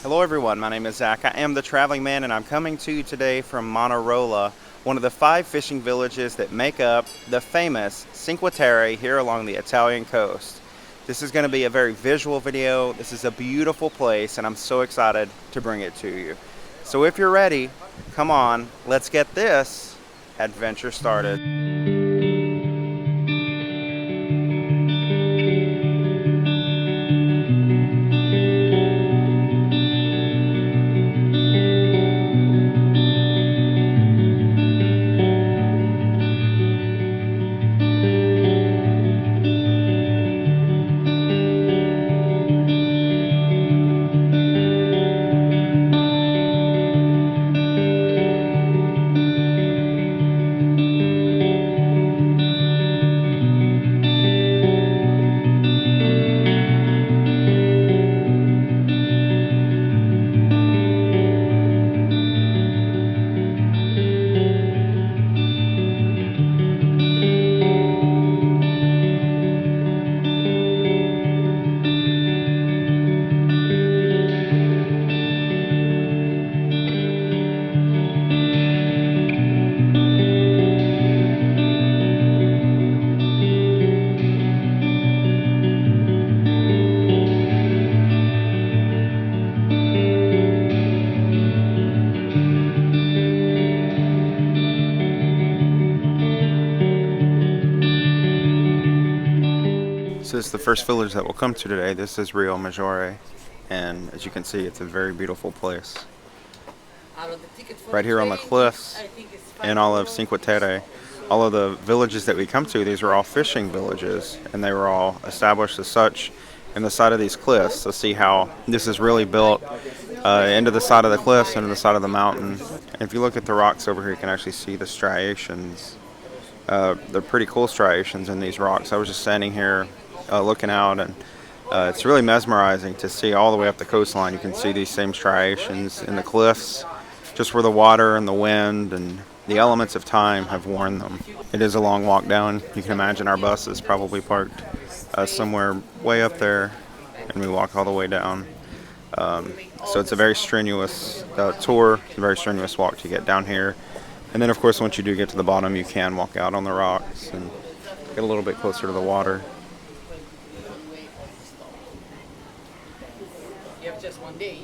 Hello everyone, my name is Zach. I am the Traveling Man and I'm coming to you today from Manarola, one of the 5 fishing villages that make up the famous Cinque Terre here along the Italian coast. This is going to be a very visual video. This is a beautiful place and I'm so excited to bring it to you. So if you're ready, come on, let's get this adventure started. So this is the first village that we'll come to today. This is Riomaggiore, and as you can see, it's a very beautiful place. Right here on the cliffs in all of Cinque Terre, all of the villages that we come to, these are all fishing villages, and they were all established as such in the side of these cliffs. So see how this is really built into the side of the cliffs, into the side of the mountain. And if you look at the rocks over here, you can actually see the striations. They're pretty cool striations in these rocks. I was just standing here looking out, and it's really mesmerizing to see all the way up the coastline. You can see these same striations in the cliffs, just where the water and the wind and the elements of time have worn them. It is a long walk down. You can imagine our bus is probably parked somewhere way up there, and we walk all the way down. So it's a very strenuous tour, a very strenuous walk to get down here. And then, of course, once you do get to the bottom, you can walk out on the rocks and get a little bit closer to the water. You have just one day.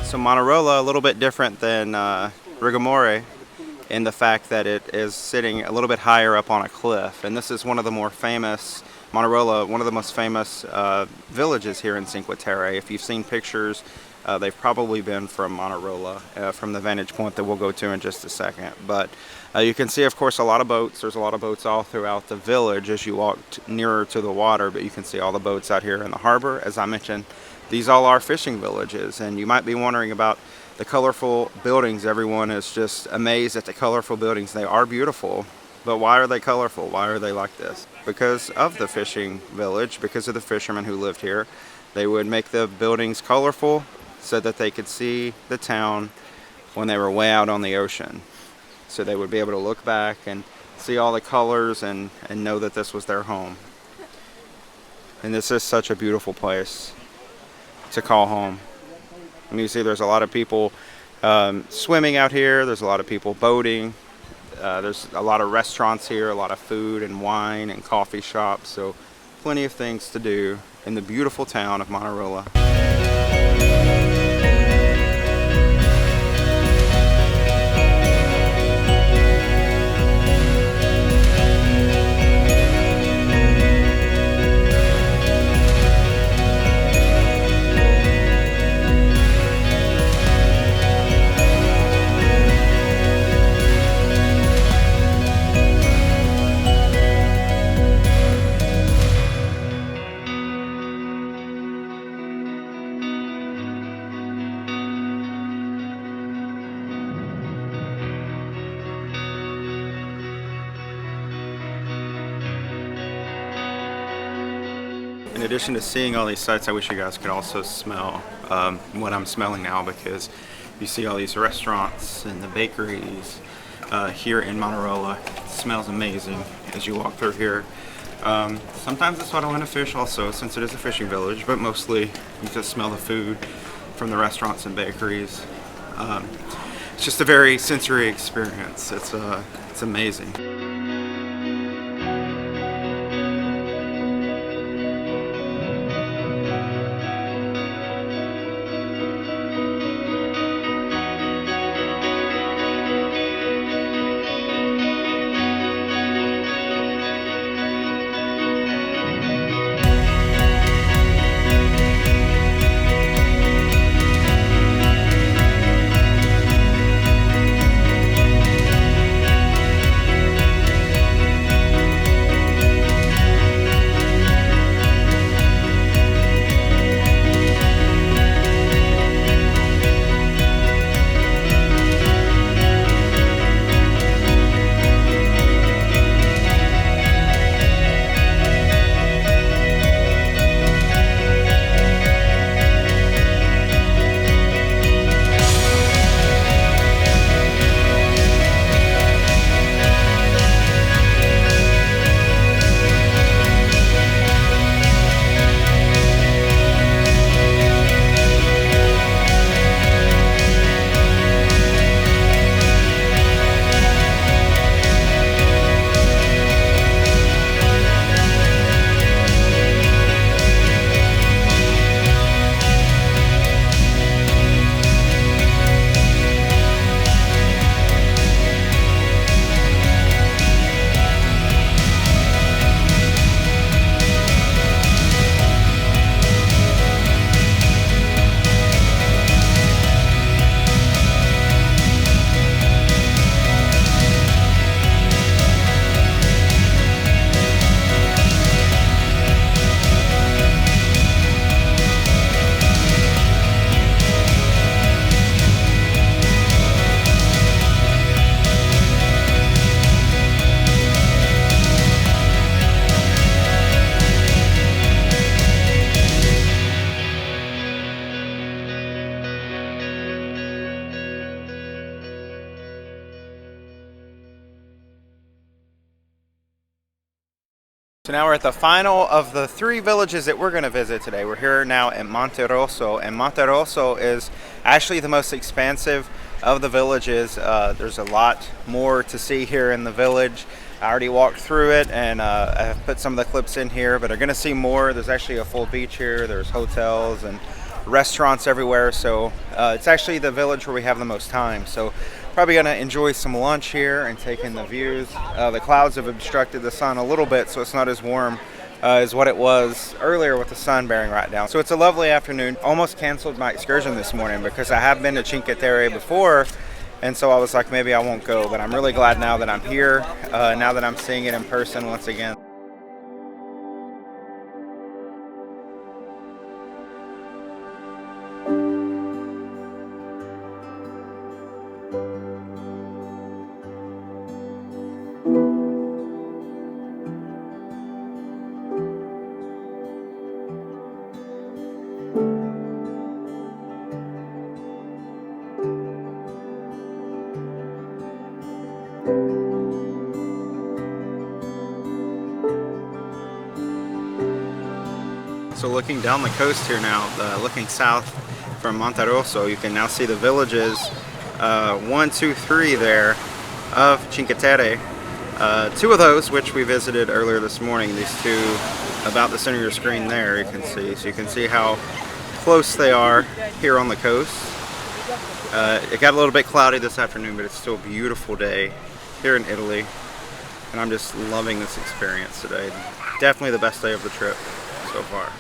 So Manarola, a little bit different than Riomaggiore in the fact that it is sitting a little bit higher up on a cliff. And this is one of the more famous, Manarola, one of the most famous villages here in Cinque Terre. If you've seen pictures, they've probably been from Manarola, from the vantage point that we'll go to in just a second. But you can see, of course, a lot of boats. There's a lot of boats all throughout the village as you walk nearer to the water, but you can see all the boats out here in the harbor. As I mentioned, these all are fishing villages, and you might be wondering about the colorful buildings. Everyone is just amazed at the colorful buildings. They are beautiful, but why are they colorful? Why are they like this? Because of the fishing village, because of the fishermen who lived here. They would make the buildings colorful so that they could see the town when they were way out on the ocean. so they would be able to look back and see all the colors and know that this was their home. And this is such a beautiful place to call home. And you see there's a lot of people swimming out here. There's a lot of people boating. There's a lot of restaurants here, a lot of food and wine and coffee shops. So plenty of things to do in the beautiful town of Manarola. In addition to seeing all these sights, I wish you guys could also smell what I'm smelling now, because you see all these restaurants and the bakeries here in Manarola. It smells amazing as you walk through here. Sometimes it's what I want to fish also, since it is a fishing village, but mostly you just smell the food from the restaurants and bakeries. It's just a very sensory experience. It's amazing. So now we're at the final of the 3 villages that we're going to visit today. We're here now at Monterosso, and Monterosso is actually the most expansive of the villages. There's a lot more to see here in the village. I already walked through it, and I've put some of the clips in here, but are going to see more. There's actually a full beach here. There's hotels and restaurants everywhere, so it's actually the village where we have the most time. So probably going to enjoy some lunch here and take in the views. The clouds have obstructed the sun a little bit, so it's not as warm as what it was earlier with the sun bearing right down. So it's a lovely afternoon. Almost canceled my excursion this morning because I have been to Cinque Terre before, and so I was like, maybe I won't go, but I'm really glad now that I'm here, now that I'm seeing it in person once again. So looking down the coast here now, looking south from Monterosso, you can now see the villages 1, 2, 3 there of Cinque Terre. 2 of those which we visited earlier this morning, these 2 about the center of your screen there you can see. So you can see how close they are here on the coast. It got a little bit cloudy this afternoon, but it's still a beautiful day here in Italy. And I'm just loving this experience today. Definitely the best day of the trip so far.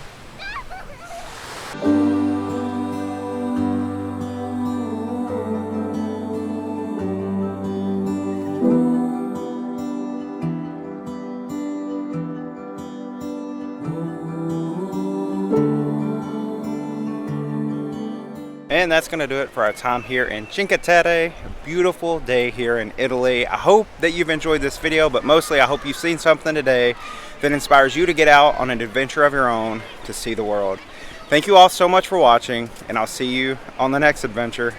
And that's going to do it for our time here in Cinque Terre. A beautiful day here in Italy. I hope that you've enjoyed this video, but mostly I hope you've seen something today that inspires you to get out on an adventure of your own to see the world. Thank you all so much for watching, and I'll see you on the next adventure.